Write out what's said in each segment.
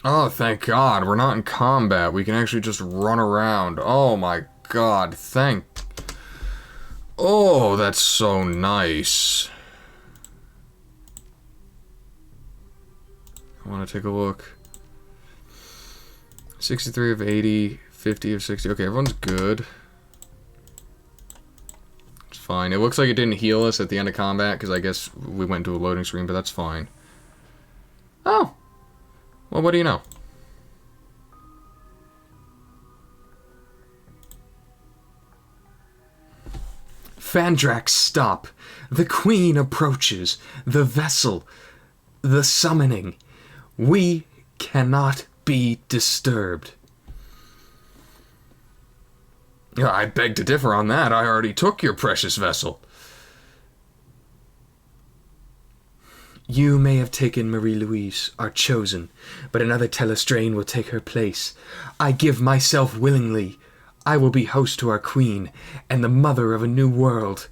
Oh, thank God. We're not in combat. We can actually just run around. Oh my God. Thank... Oh, that's so nice. I want to take a look. 63 of 80, 50 of 60. Okay, everyone's good. It's fine. It looks like it didn't heal us at the end of combat, because I guess we went into a loading screen, but that's fine. Oh. Well, what do you know? Fandrax, stop. The Queen approaches. The vessel. The summoning. We cannot be disturbed. I beg to differ on that. I already took your precious vessel. You may have taken Marie-Louise, our chosen, but another Telestrain will take her place. I give myself willingly. I will be host to our queen, and the mother of a new world.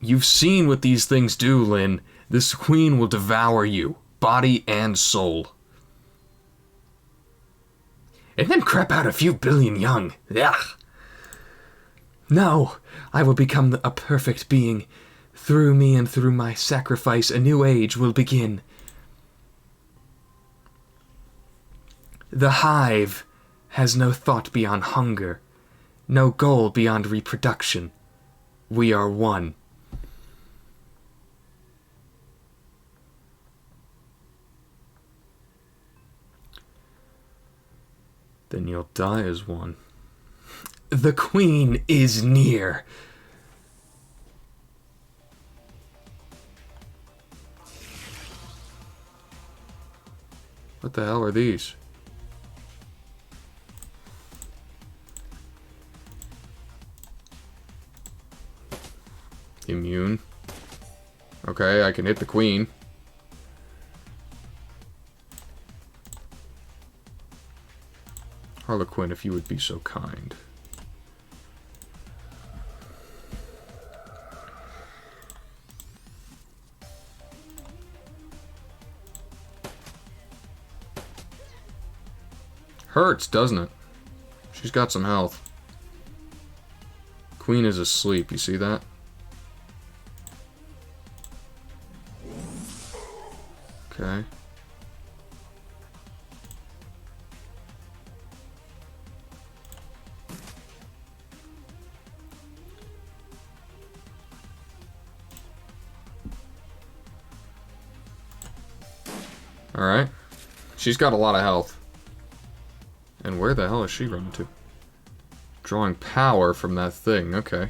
You've seen what these things do, Lynn. This queen will devour you, body and soul. And then crap out a few billion young. Ugh. No, I will become a perfect being. Through me and through my sacrifice, a new age will begin. The hive has no thought beyond hunger, no goal beyond reproduction. We are one. Then you'll die as one. The Queen is near. What the hell are these? Immune. Okay, I can hit the Queen. Harlequin, if you would be so kind. Hurts, doesn't it? She's got some health. Queen is asleep, you see that? Okay. Alright. She's got a lot of health. And where the hell is she running to? Drawing power from that thing, okay.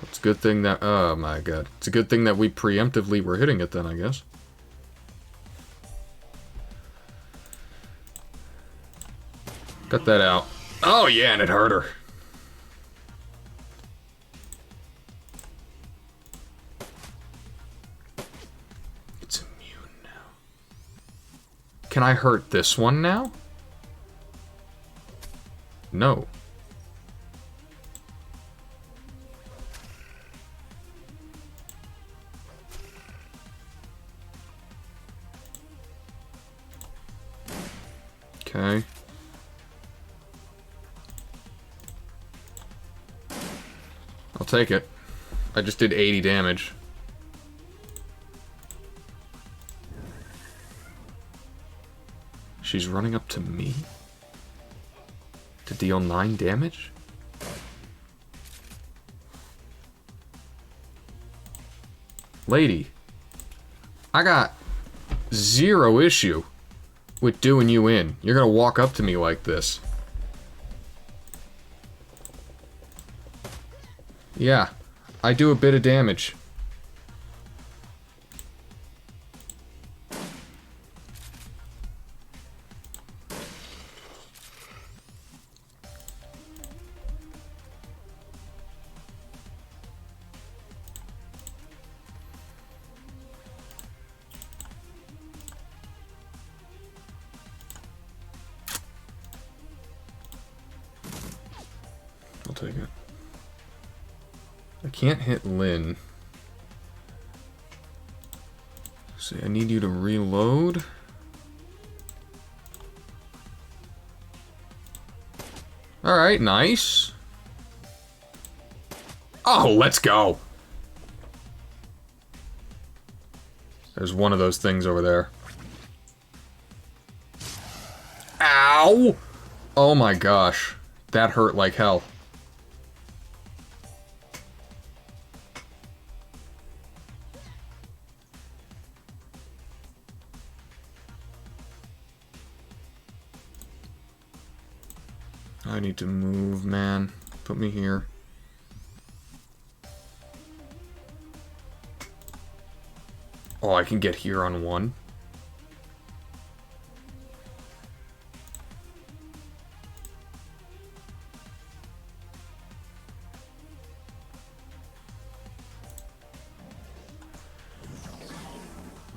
It's a good thing that... Oh my god. It's a good thing that we preemptively were hitting it then, I guess. Cut that out. Oh yeah, and it hurt her. It's immune now. Can I hurt this one now? No. Okay. I'll take it. I just did 80 damage. She's running up to me? To deal 9 damage? Lady, I got 0 issue with doing you in. You're gonna walk up to me like this. Yeah, I do a bit of damage. I'll take it. I can't hit Lynn. see, I need you to reload. Alright, nice. Oh, let's go! There's one of those things over there. Ow! Oh my gosh. That hurt like hell. I need to move, man. Put me here. Oh, I can get here on one.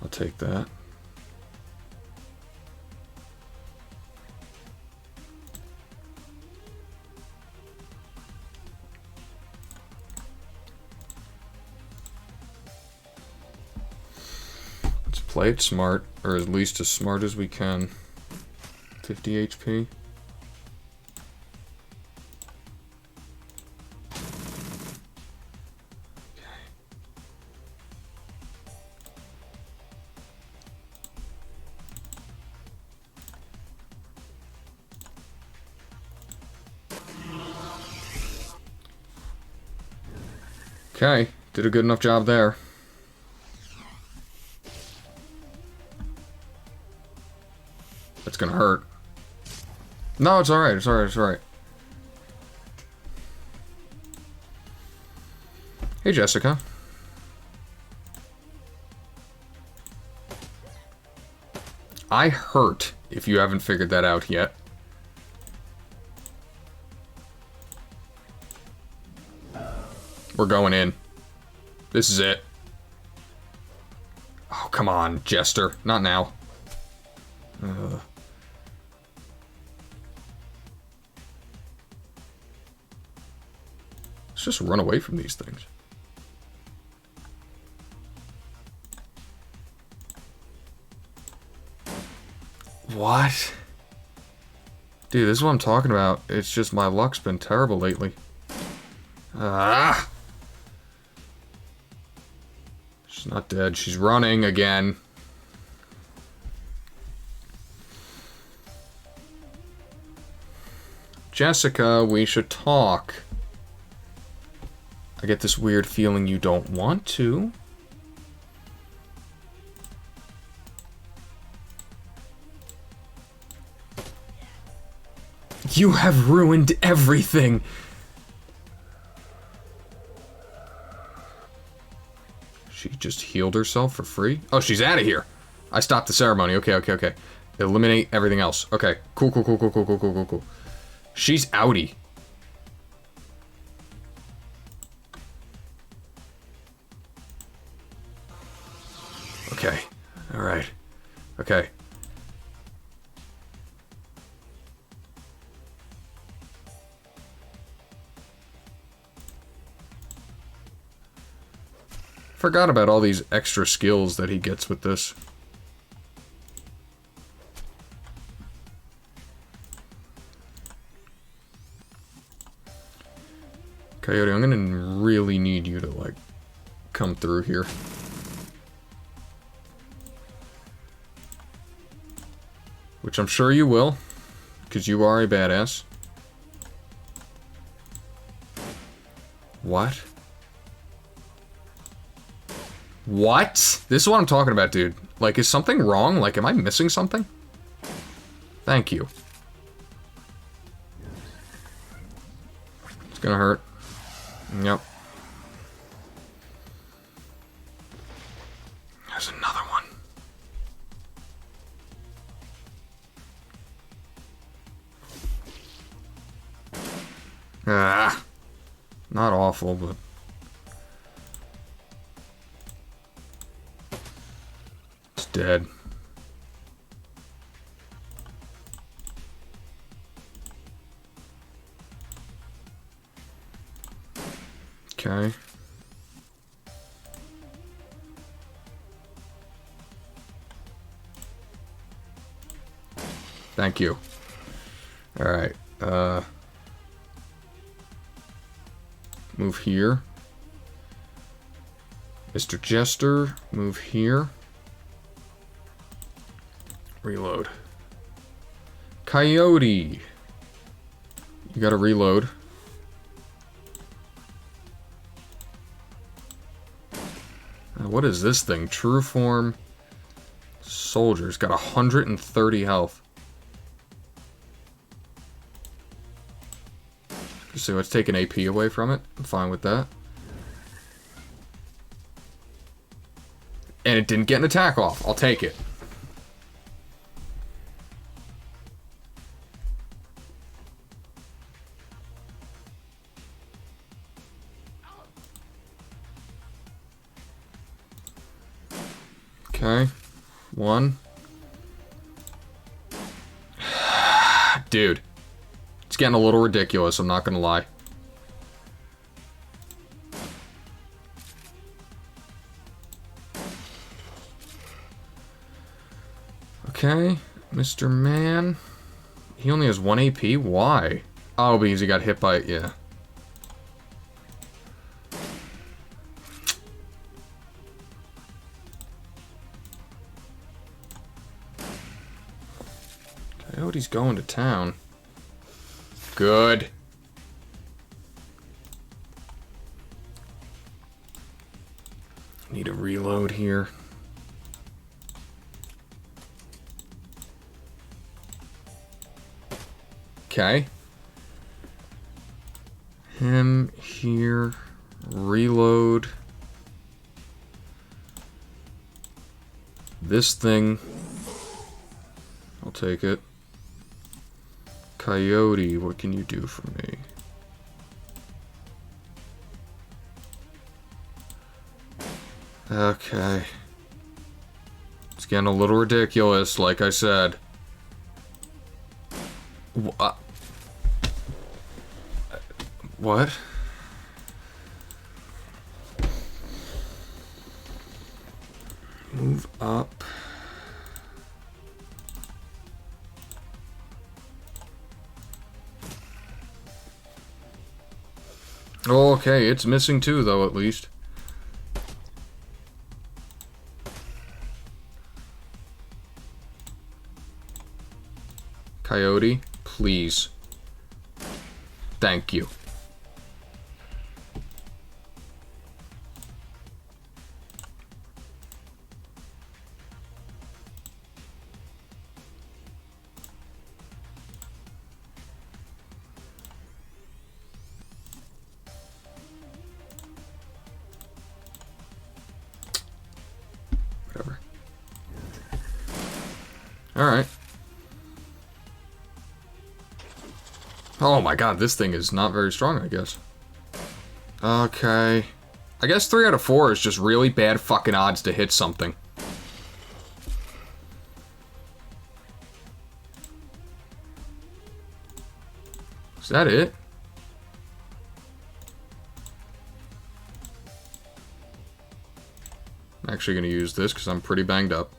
I'll take that. Play it smart, or at least as smart as we can. 50 HP. Okay, did a good enough job there. It's gonna hurt. No, it's alright, it's alright, it's alright. Hey, Jessica. I hurt, if you haven't figured that out yet. We're going in. This is it. Oh, come on, Jester. Not now. Let's just run away from these things. What? Dude, this is what I'm talking about. It's just my luck's been terrible lately. Ah! She's not dead. She's running again. Jessica, we should talk. I get this weird feeling you don't want to. You have ruined everything! She just healed herself for free? Oh, she's out of here! I stopped the ceremony. Okay, okay, okay. Eliminate everything else. Okay. Cool, cool, cool, cool, cool, cool, cool, cool, cool. She's outie. Okay. Alright. Okay. Forgot about all these extra skills that he gets with this. Coyote, I'm gonna really need you to, like, come through here. Which I'm sure you will, because you are a badass. What? What? This is what I'm talking about, dude. Like, is something wrong? Like, am I missing something? Thank you. It's gonna hurt. Yep. There's another one. Ah. Not awful, but... it's dead. Okay. Thank you. Alright, move here. Mr. Jester, move here. Reload. Coyote! You gotta reload. What is this thing? True form soldier's got 130 health. So let's take an AP away from it. I'm fine with that. And it didn't get an attack off. I'll take it. Okay. 1. Dude. It's getting a little ridiculous, I'm not gonna lie. Okay. Mr. Man. He only has 1 AP? Why? Oh, because he got hit by it, yeah. Coyote's going to town. Good. Need a reload here. Okay. Him here. Reload. This thing. I'll take it. Coyote, what can you do for me? Okay. It's getting a little ridiculous, like I said. What? Move up. Okay, it's missing 2 though, at least. Coyote, please. Thank you. Whatever. Alright. Oh my god, this thing is not very strong, I guess. Okay. I guess 3 out of 4 is just really bad fucking odds to hit something. Is that it? I'm actually gonna use this because I'm pretty banged up.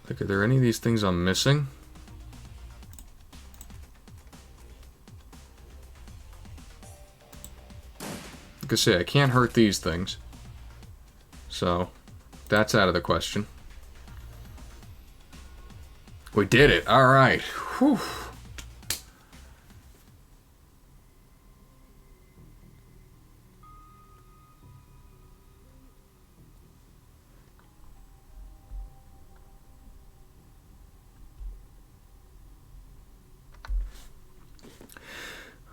Like, are there any of these things I'm missing? Like I say, I can't hurt these things. So, that's out of the question. We did it! Alright. Whew.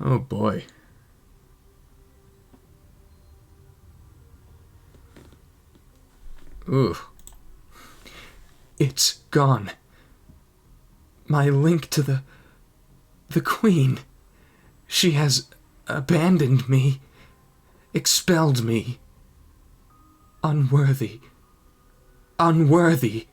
Oh boy. Ooh. It's gone. My link to the Queen. She has abandoned me, expelled me. Unworthy. Unworthy.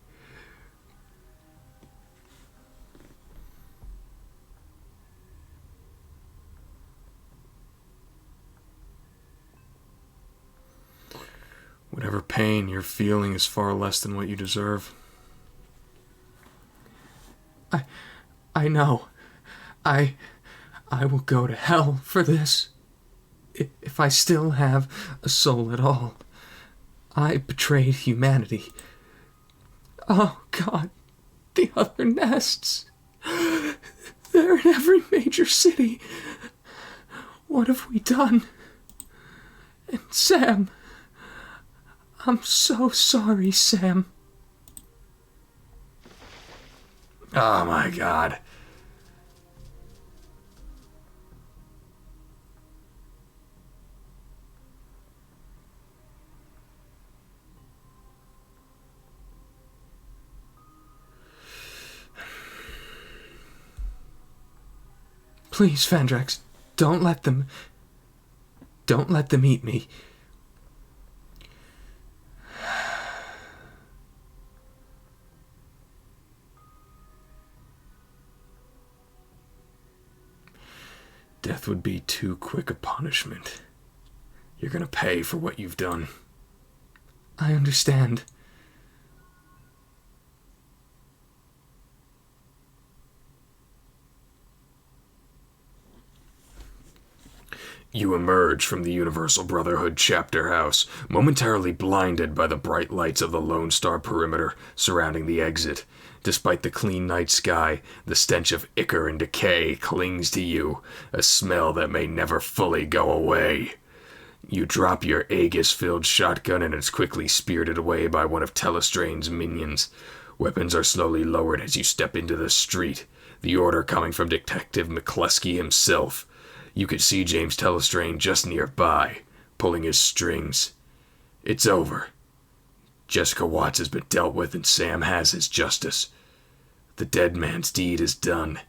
Whatever pain you're feeling is far less than what you deserve. I know. I will go to hell for this. If I still have a soul at all. I betrayed humanity. Oh, God. The other nests. They're in every major city. What have we done? And Sam. I'm so sorry, Sam. Oh my God. Please, Fandrax, don't let them eat me. Death would be too quick a punishment. You're gonna pay for what you've done. I understand. You emerge from the Universal Brotherhood chapter house, momentarily blinded by the bright lights of the Lone Star perimeter surrounding the exit. Despite the clean night sky, the stench of ichor and decay clings to you, a smell that may never fully go away. You drop your Aegis-filled shotgun and it's quickly spirited away by one of Telestrain's minions. Weapons are slowly lowered as you step into the street, the order coming from Detective McCluskey himself. You could see James Telestrain just nearby, pulling his strings. It's over. Jessica Watts has been dealt with and Sam has his justice. The dead man's deed is done.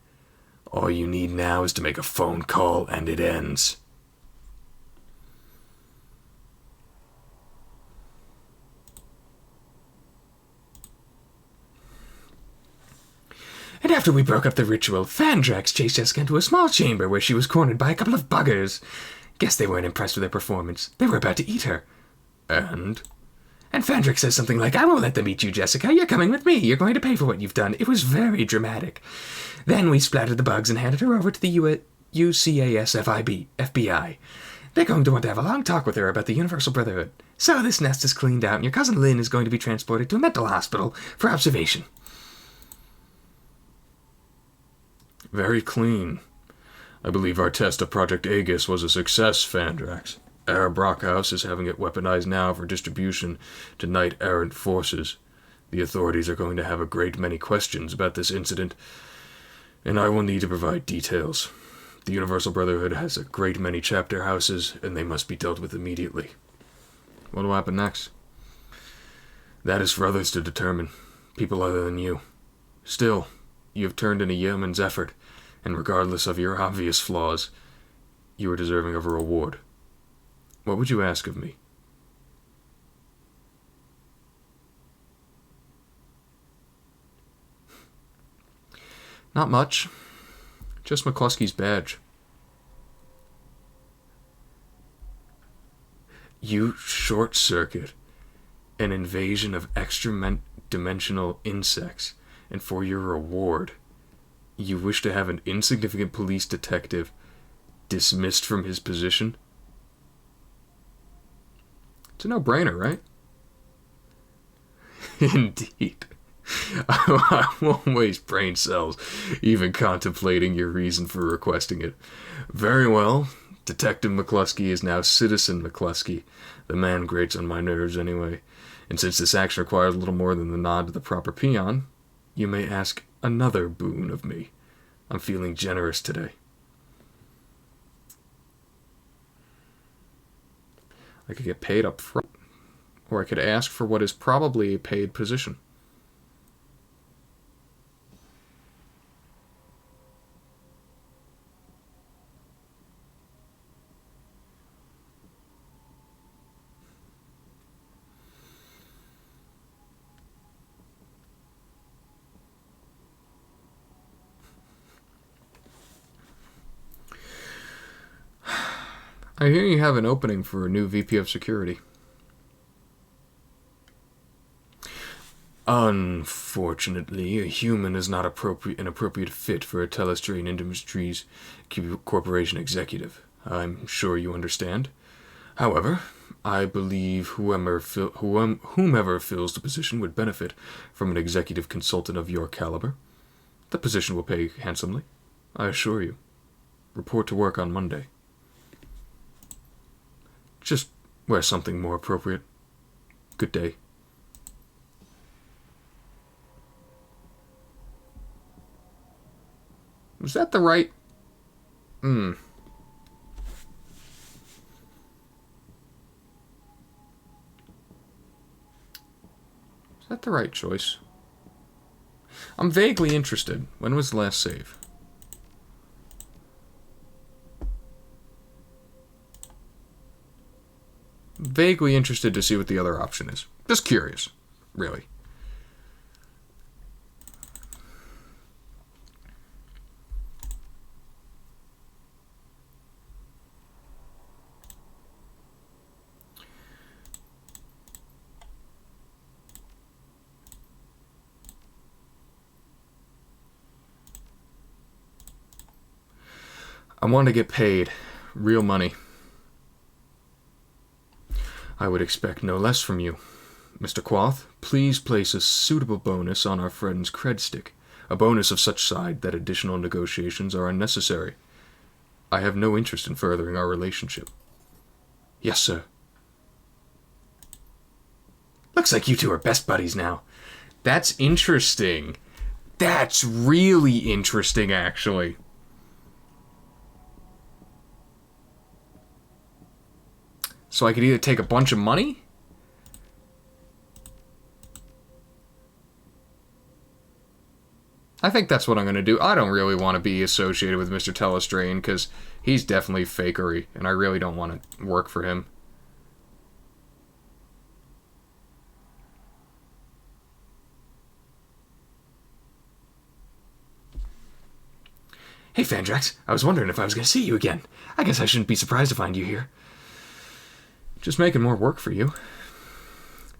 All you need now is to make a phone call and it ends. And after we broke up the ritual, Fandrax chased Jessica into a small chamber where she was cornered by a couple of buggers. Guess they weren't impressed with her performance. They were about to eat her. And Fandrax says something like, I won't let them eat you, Jessica. You're coming with me. You're going to pay for what you've done. It was very dramatic. Then we splattered the bugs and handed her over to the UCAS FBI. They're going to want to have a long talk with her about the Universal Brotherhood. So this nest is cleaned out and your cousin Lynn is going to be transported to a mental hospital for observation. very clean. I believe our test of Project Aegis was a success, Fandrax. Our Brockhouse is having it weaponized now for distribution to knight-errant forces. The authorities are going to have a great many questions about this incident, and I will need to provide details. The Universal Brotherhood has a great many chapter houses, and they must be dealt with immediately. What will happen next? That is for others to determine, people other than you. Still, you have turned in a yeoman's effort, and regardless of your obvious flaws, you are deserving of a reward. What would you ask of me? Not much. Just McCluskey's badge. You short-circuit an invasion of extra-dimensional insects, and for your reward, you wish to have an insignificant police detective dismissed from his position? It's a no-brainer, right? Indeed. I won't waste brain cells even contemplating your reason for requesting it. Very well. Detective McCluskey is now Citizen McCluskey. The man grates on my nerves anyway. And since this action requires a little more than the nod to the proper peon, you may ask another boon of me. I'm feeling generous today. I could get paid up front, or I could ask for what is probably a paid position. I hear you have an opening for a new VP of Security. Unfortunately, a human is not an appropriate fit for a Telestrain Industries Corporation executive. I'm sure you understand. However, I believe whomever fills the position would benefit from an executive consultant of your caliber. The position will pay handsomely, I assure you. Report to work on Monday. Just wear something more appropriate. Good day. Was that the right... Is that the right choice? I'm vaguely interested. When was the last save? Vaguely interested to see what the other option is. Just curious, really. I want to get paid. Real money. I would expect no less from you. Mr. Quoth, please place a suitable bonus on our friend's cred stick. A bonus of such side that additional negotiations are unnecessary. I have no interest in furthering our relationship. Yes, sir. Looks like you two are best buddies now. That's interesting. That's really interesting, actually. So I could either take a bunch of money? I think that's what I'm going to do. I don't really want to be associated with Mr. Telestrain because he's definitely fakery, and I really don't want to work for him. Hey, Fandrax. I was wondering if I was going to see you again. I guess I shouldn't be surprised to find you here. Just making more work for you.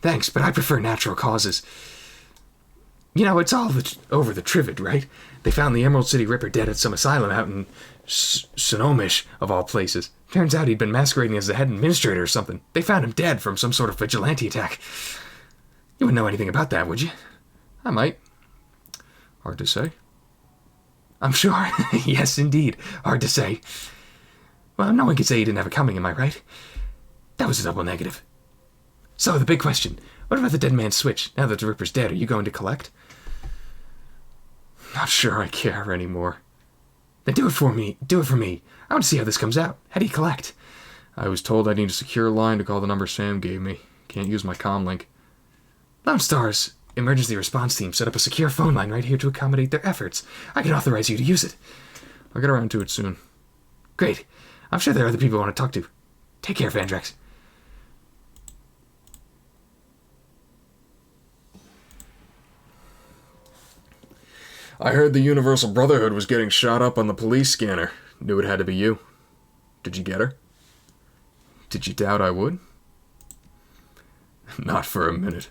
Thanks, but I prefer natural causes. You know, it's all over the Trivid, right? They found the Emerald City Ripper dead at some asylum out in Sonomish, of all places. Turns out he'd been masquerading as the head administrator or something. They found him dead from some sort of vigilante attack. You wouldn't know anything about that, would you? I might. Hard to say. I'm sure. Yes, indeed. Hard to say. Well, no one could say he didn't have it coming, am I right? That was a double negative. So, the big question. What about the dead man's switch? Now that the Ripper's dead, are you going to collect? Not sure I care anymore. Then do it for me. Do it for me. I want to see how this comes out. How do you collect? I was told I need a secure line to call the number Sam gave me. Can't use my comm link. Lone Star's emergency response team set up a secure phone line right here to accommodate their efforts. I can authorize you to use it. I'll get around to it soon. Great. I'm sure there are other people I want to talk to. Take care, Fandrax. I heard the Universal Brotherhood was getting shot up on the police scanner. Knew it had to be you. Did you get her? Did you doubt I would? Not for a minute.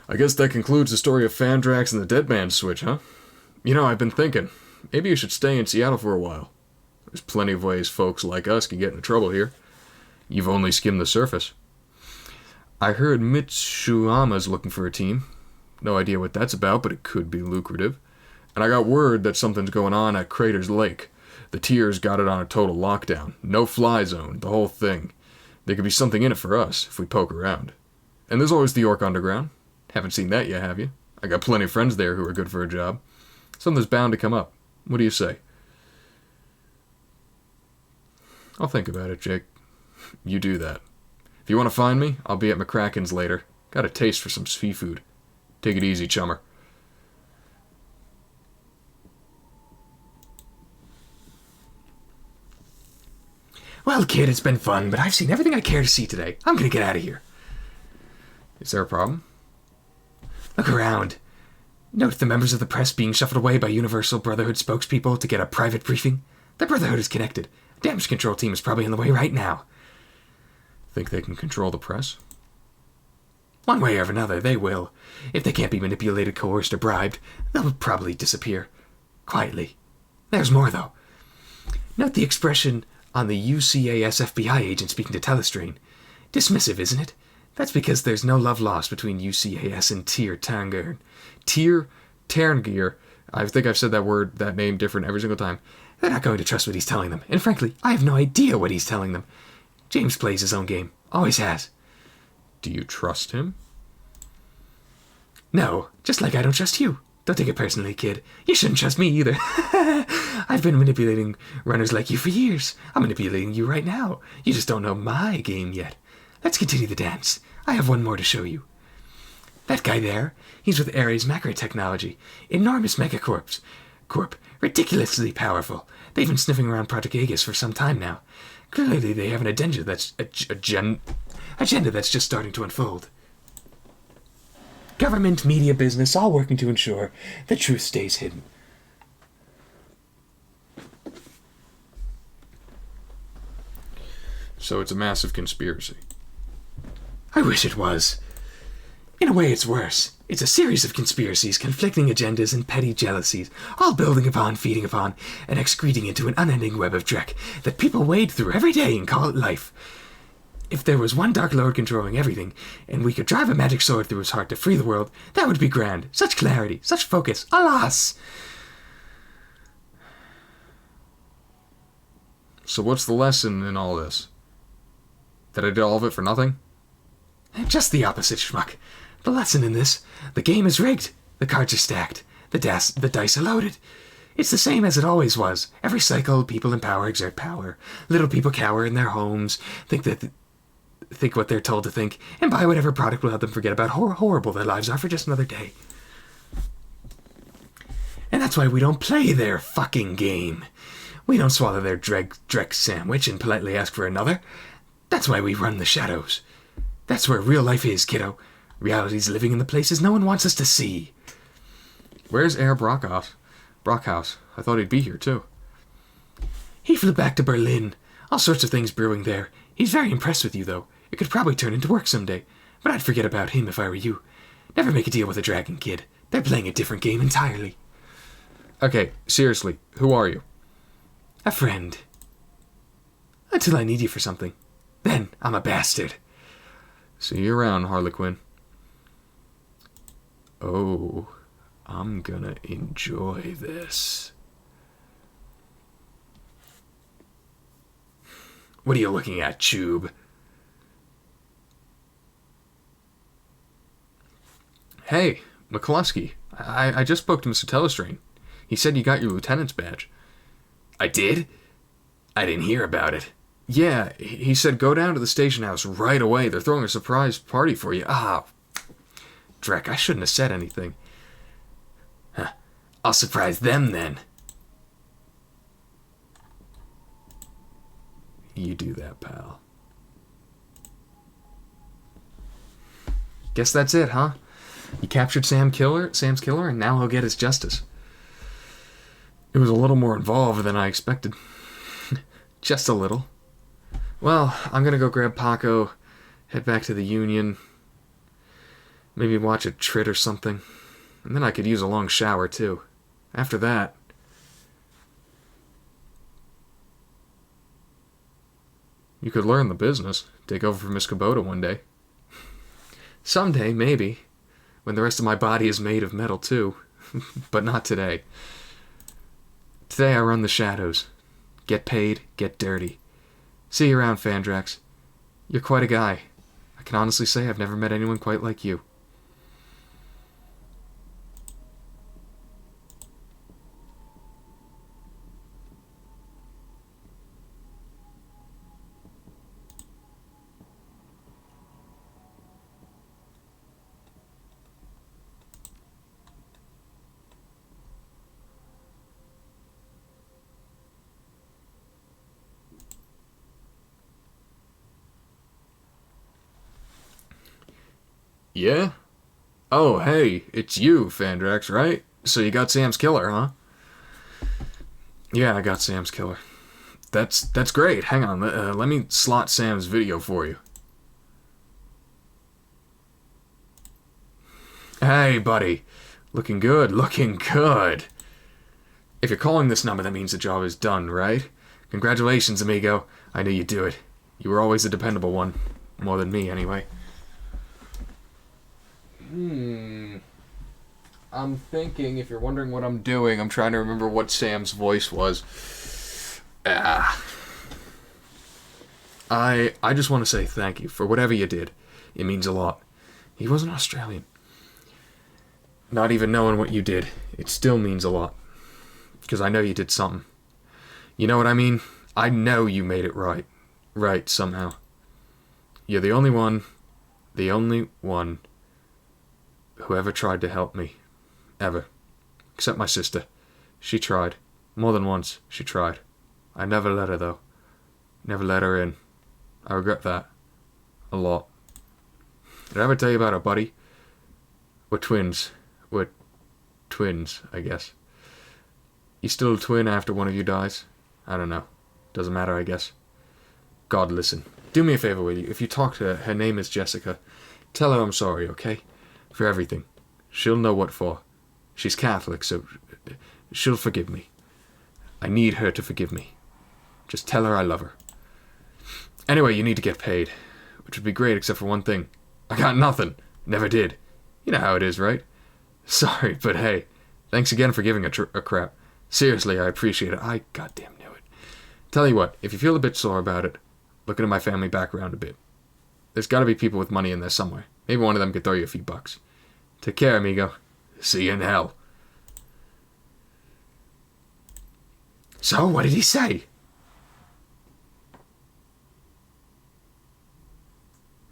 I guess that concludes the story of Fandrax and the Dead Man's Switch, huh? You know, I've been thinking, maybe you should stay in Seattle for a while. There's plenty of ways folks like us can get into trouble here. You've only skimmed the surface. I heard Mitsuyama's looking for a team. No idea what that's about, but it could be lucrative. And I got word that something's going on at Crater's Lake. The Tiers got it on a total lockdown. No fly zone, the whole thing. There could be something in it for us, if we poke around. And there's always the Orc Underground. Haven't seen that yet, have you? I got plenty of friends there who are good for a job. Something's bound to come up. What do you say? I'll think about it, Jake. You do that. If you want to find me, I'll be at McCracken's later. Got a taste for some seafood. Take it easy, chummer. Well, kid, it's been fun, but I've seen everything I care to see today. I'm gonna get out of here. Is there a problem? Look around. Note the members of the press being shuffled away by Universal Brotherhood spokespeople to get a private briefing. The Brotherhood is connected. Damage control team is probably on the way right now. Think they can control the press? One way or another, they will. If they can't be manipulated, coerced, or bribed, they'll probably disappear. Quietly. There's more, though. Note the expression on the UCAS FBI agent speaking to Telestrain. Dismissive, isn't it? That's because there's no love lost between UCAS and Tyr Tanger. Tyr Tanger. I think I've said that name different every single time. They're not going to trust what he's telling them. And frankly, I have no idea what he's telling them. James plays his own game. Always has. Do you trust him? No, just like I don't trust you. Don't take it personally, kid. You shouldn't trust me either. I've been manipulating runners like you for years. I'm manipulating you right now. You just don't know my game yet. Let's continue the dance. I have one more to show you. That guy there, he's with Ares Macro Technology. Enormous megacorps. Ridiculously powerful. They've been sniffing around Project Aegis for some time now. Clearly they have an agenda that's just starting to unfold. Government, media, business, all working to ensure the truth stays hidden. So it's a massive conspiracy. I wish it was. In a way, it's worse. It's a series of conspiracies, conflicting agendas, and petty jealousies, all building upon, feeding upon, and excreting into an unending web of dreck that people wade through every day and call it life. If there was one Dark Lord controlling everything, and we could drive a magic sword through his heart to free the world, that would be grand. Such clarity, such focus. Alas! So what's the lesson in all this? That I did all of it for nothing? Just the opposite, schmuck. The lesson in this, the game is rigged. The cards are stacked. The dice are loaded. It's the same as it always was. Every cycle, people in power exert power. Little people cower in their homes, think what they're told to think, and buy whatever product will help them forget about how horrible their lives are for just another day. And that's why we don't play their fucking game. We don't swallow their dreck sandwich and politely ask for another. That's why we run the shadows. That's where real life is, kiddo. Reality's living in the places no one wants us to see. Where's Herr Brockhaus? I thought he'd be here, too. He flew back to Berlin. All sorts of things brewing there. He's very impressed with you, though. It could probably turn into work someday. But I'd forget about him if I were you. Never make a deal with a dragon, kid. They're playing a different game entirely. Okay, seriously, who are you? A friend. Until I need you for something. Then I'm a bastard. See you around, Harlequin. Oh, I'm gonna enjoy this. What are you looking at, Chube? Hey, McCluskey. I just spoke to Mr. Telestrain. He said you got your lieutenant's badge. I did? I didn't hear about it. Yeah, he said go down to the station house right away. They're throwing a surprise party for you. Drek, I shouldn't have said anything. Huh. I'll surprise them then. You do that, pal. Guess that's it, huh? You captured Sam's killer, and now he'll get his justice. It was a little more involved than I expected. Just a little. Well, I'm gonna go grab Paco, head back to the Union, maybe watch a Trit or something, and then I could use a long shower, too. After that... You could learn the business, take over for Miss Kubota one day. Someday, maybe, when the rest of my body is made of metal, too. But not today. Today I run the shadows. Get paid, get dirty. See you around, Fandrax. You're quite a guy. I can honestly say I've never met anyone quite like you. Yeah? Oh, hey, it's you, Fandrax, right? So you got Sam's killer, huh? Yeah, I got Sam's killer. That's great. Hang on, let me slot Sam's video for you. Hey, buddy. Looking good, looking good. If you're calling this number, that means the job is done, right? Congratulations, amigo. I knew you'd do it. You were always a dependable one. More than me, anyway. I'm thinking, if you're wondering what I'm doing, I'm trying to remember what Sam's voice was. I just want to say thank you for whatever you did. It means a lot. He wasn't Australian. Not even knowing what you did, it still means a lot. Because I know you did something. You know what I mean? I know you made it right. Right, somehow. You're the only one who ever tried to help me. Ever. Except my sister. She tried. More than once, she tried. I never let her, though. Never let her in. I regret that. A lot. Did I ever tell you about our buddy? We're twins. We're twins, I guess. You still a twin after one of you dies? I don't know. Doesn't matter, I guess. God, listen. Do me a favor, will you? If you talk to her, her name is Jessica. Tell her I'm sorry, okay? For everything. She'll know what for. She's Catholic, so she'll forgive me. I need her to forgive me. Just tell her I love her. Anyway, you need to get paid. Which would be great, except for one thing. I got nothing. Never did. You know how it is, right? Sorry, but hey. Thanks again for giving a crap. Seriously, I appreciate it. I goddamn knew it. Tell you what, if you feel a bit sore about it, look into my family background a bit. There's gotta be people with money in there somewhere. Maybe one of them could throw you a few bucks. Take care, amigo. See you in hell. So, what did he say?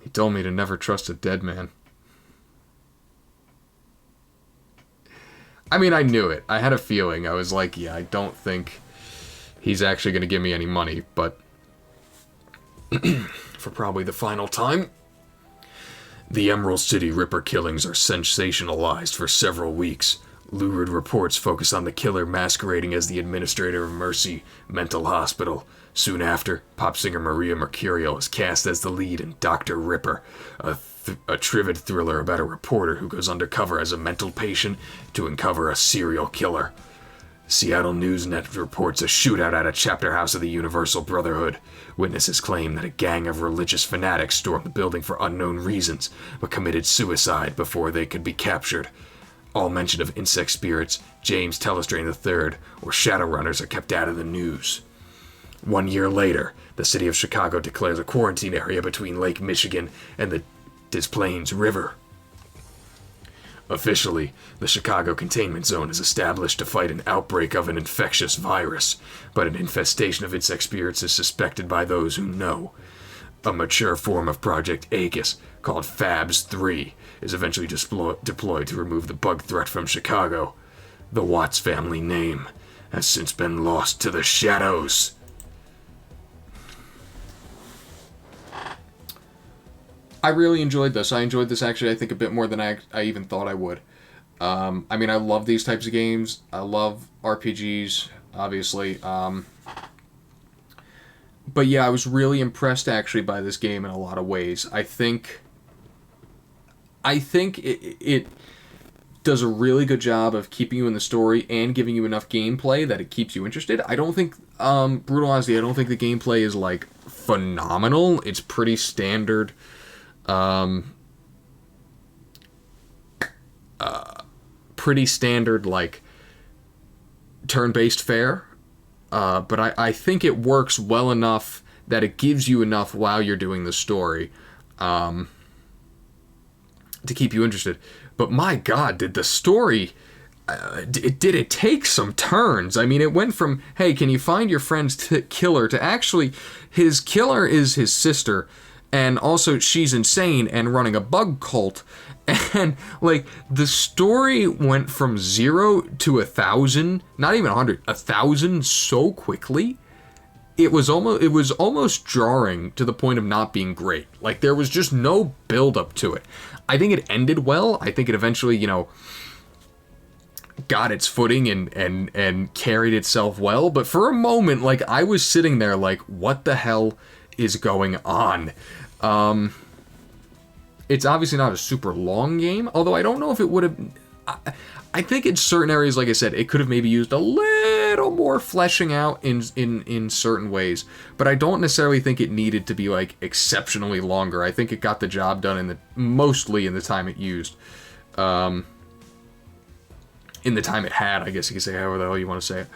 He told me to never trust a dead man. I mean, I knew it. I had a feeling. I was like, yeah, I don't think he's actually going to give me any money, but for probably the final time. The Emerald City Ripper killings are sensationalized for several weeks. Lurid reports focus on the killer masquerading as the administrator of Mercy Mental Hospital. Soon after, pop singer Maria Mercurial is cast as the lead in Dr. Ripper, a trivid thriller about a reporter who goes undercover as a mental patient to uncover a serial killer. Seattle News Net reports a shootout at a chapter house of the Universal Brotherhood. Witnesses claim that a gang of religious fanatics stormed the building for unknown reasons, but committed suicide before they could be captured. All mention of insect spirits, James Telestrain III, or Shadowrunners are kept out of the news. 1 year later, the city of Chicago declares a quarantine area between Lake Michigan and the Des Plaines River. Officially, the Chicago Containment Zone is established to fight an outbreak of an infectious virus, but an infestation of insect spirits is suspected by those who know. A mature form of Project Aegis, called FABS-3, is eventually deployed to remove the bug threat from Chicago. The Watts family name has since been lost to the shadows. I really enjoyed this. I enjoyed this actually, I think, a bit more than I even thought I would. I mean, I love these types of games. I love RPGs, obviously. But yeah, I was really impressed actually by this game in a lot of ways. I think it does a really good job of keeping you in the story and giving you enough gameplay that it keeps you interested. I don't think, Brutal Honesty, I don't think the gameplay is, like, phenomenal. It's pretty standard. Pretty standard, like, turn-based fare. But I think it works well enough that it gives you enough while you're doing the story to keep you interested. But my God, did the story... did it take some turns? I mean, it went from, hey, can you find your friend's killer, to actually, his killer is his sister, and also she's insane and running a bug cult. And, like, the story went from 0 to 1,000, not even 100, 1,000 so quickly. It was almost jarring to the point of not being great. Like, there was just no build up to it. I think it ended well. I think it eventually, got its footing and carried itself well. But for a moment, like, I was sitting there like, what the hell is going on? It's obviously not a super long game, although I don't know if it would have... I think in certain areas, like I said, it could have maybe used a little more fleshing out in certain ways. But I don't necessarily think it needed to be, like, exceptionally longer. I think it got the job done mostly in the time it used. In the time it had, I guess you could say, however the hell you want to say it.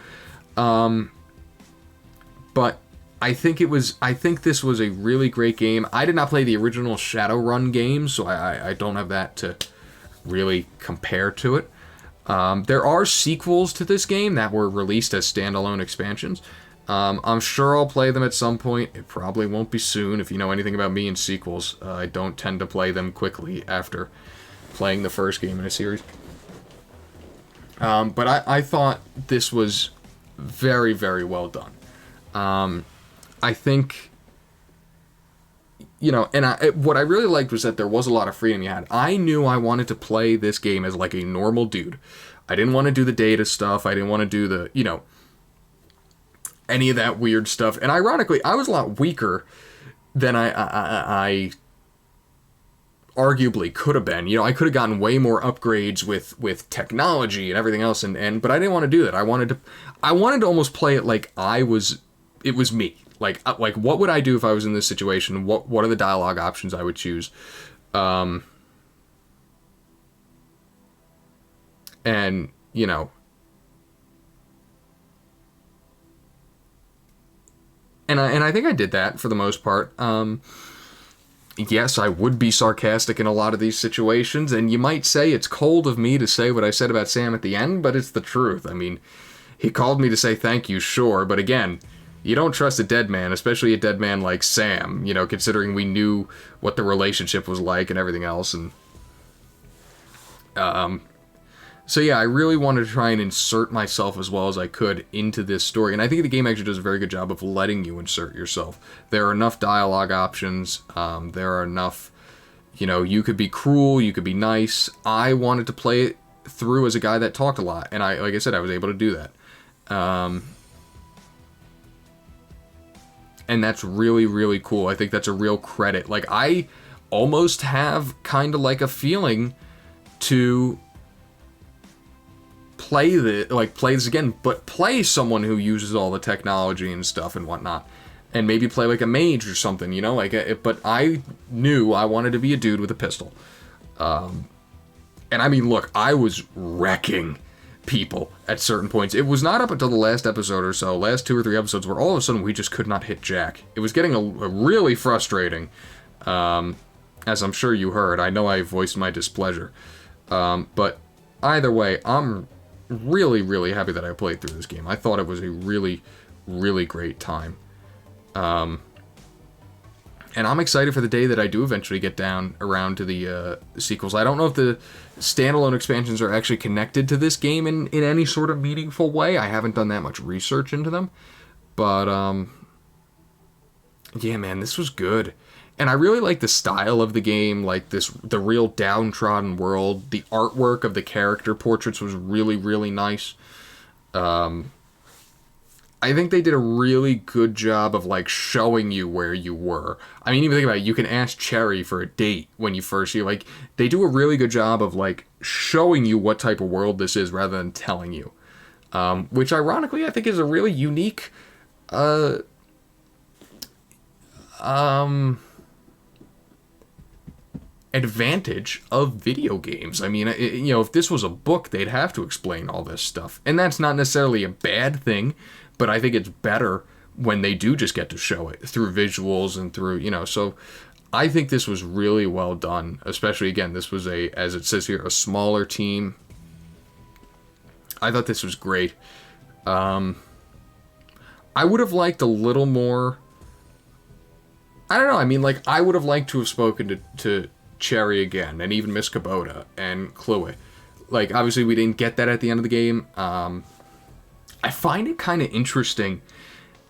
But I think this was a really great game. I did not play the original Shadowrun game, so I don't have that to really compare to it. There are sequels to this game that were released as standalone expansions. I'm sure I'll play them at some point. It probably won't be soon. If you know anything about me and sequels, I don't tend to play them quickly after playing the first game in a series. But I thought this was very, very well done. I think, you know, and what I really liked was that there was a lot of freedom you had. I knew I wanted to play this game as like a normal dude. I didn't want to do the data stuff. I didn't want to do the, you know, any of that weird stuff. And ironically, I was a lot weaker than I arguably could have been. You know, I could have gotten way more upgrades with technology and everything else, but I didn't want to do that. I wanted to almost play it like it was me. Like what would I do if I was in this situation? What are the dialogue options I would choose? And you know, and I think I did that for the most part. Yes, I would be sarcastic in a lot of these situations, and you might say it's cold of me to say what I said about Sam at the end, but it's the truth. I mean, he called me to say thank you, sure, but again, you don't trust a dead man, especially a dead man like Sam, you know, considering we knew what the relationship was like and everything else, and so yeah, I really wanted to try and insert myself as well as I could into this story, and I think the game actually does a very good job of letting you insert yourself. There are enough dialogue options, there are enough, you know, you could be cruel, you could be nice. I wanted to play it through as a guy that talked a lot, and like I said, I was able to do that. And that's really, really cool. I think that's a real credit. Like, I almost have kind of like a feeling to play this again, but play someone who uses all the technology and stuff and whatnot, and maybe play like a mage or something, you know, but I knew I wanted to be a dude with a pistol, and I mean, look, I was wrecking people at certain points. It was not up until the last episode or so, last 2 or 3 episodes, where all of a sudden we just could not hit Jack. It was getting a really frustrating, as I'm sure you heard. I know I voiced my displeasure, but either way, I'm really, really happy that I played through this game. I thought it was a really, really great time. And I'm excited for the day that I do eventually get down around to the sequels. I don't know if the standalone expansions are actually connected to this game in any sort of meaningful way. I haven't done that much research into them. But, yeah, man, this was good. And I really like the style of the game, like the real downtrodden world. The artwork of the character portraits was really, really nice. I think they did a really good job of, like, showing you where you were. I mean, even think about it, you can ask Cherry for a date when you first see, like, they do a really good job of, like, showing you what type of world this is rather than telling you. Which, ironically, I think is a really unique, advantage of video games. I mean, you know, if this was a book, they'd have to explain all this stuff. And that's not necessarily a bad thing, but I think it's better when they do just get to show it through visuals and through, you know, so I think this was really well done, especially, again, this was as it says here, a smaller team. I thought this was great. I would have liked a little more, I don't know, I mean, like, I would have liked to have spoken to Cherry again, and even Miss Kubota and Chloe. Like, obviously we didn't get that at the end of the game. I find it kind of interesting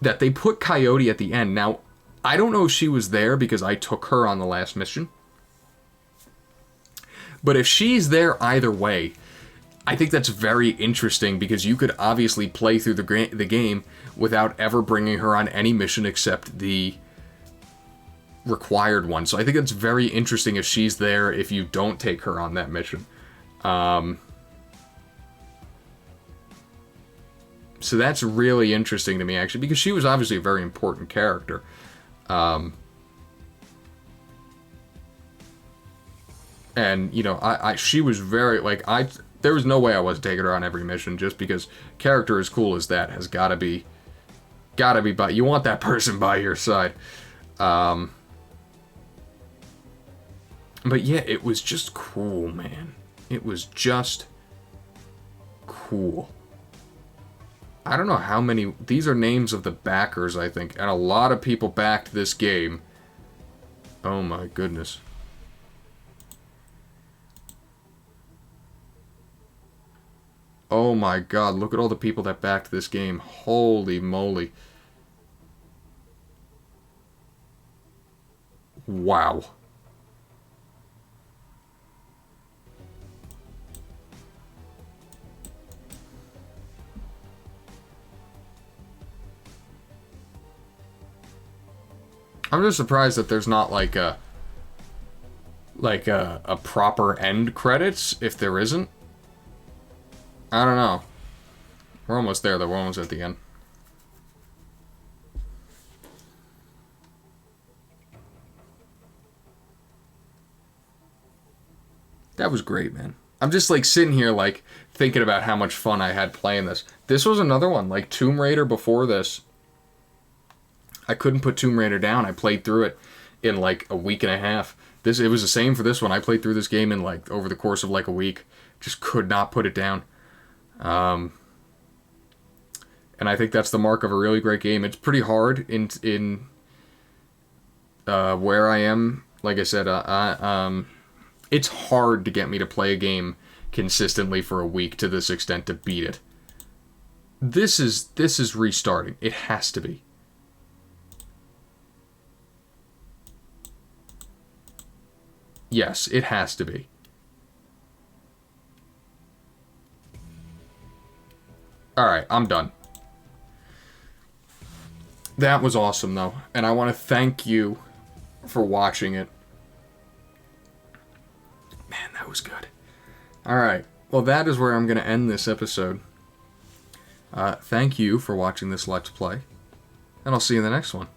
that they put Coyote at the end. Now, I don't know if she was there because I took her on the last mission. But if she's there either way, I think that's very interesting because you could obviously play through the game without ever bringing her on any mission except the required one. So I think it's very interesting if she's there if you don't take her on that mission. So that's really interesting to me, actually, because she was obviously a very important character. And, you know, she was very, like, there was no way I wasn't taking her on every mission, just because character as cool as that has gotta be by, you want that person by your side. But yeah, it was just cool, man. It was just cool. I don't know how many... These are names of the backers, I think. And a lot of people backed this game. Oh my goodness. Oh my god, look at all the people that backed this game. Holy moly. Wow. I'm just surprised that there's not like a proper end credits, if there isn't. I don't know. We're almost there though, we're almost at the end. That was great, man. I'm just like sitting here like thinking about how much fun I had playing this. This was another one, like Tomb Raider before this. I couldn't put Tomb Raider down. I played through it in like a week and a half. It was the same for this one. I played through this game in like over the course of like a week. Just could not put it down. And I think that's the mark of a really great game. It's pretty hard in where I am. Like I said, it's hard to get me to play a game consistently for a week to this extent to beat it. This is restarting. It has to be. Yes, it has to be. Alright, I'm done. That was awesome, though. And I want to thank you for watching it. Man, that was good. Alright, well that is where I'm going to end this episode. Thank you for watching this Let's Play. And I'll see you in the next one.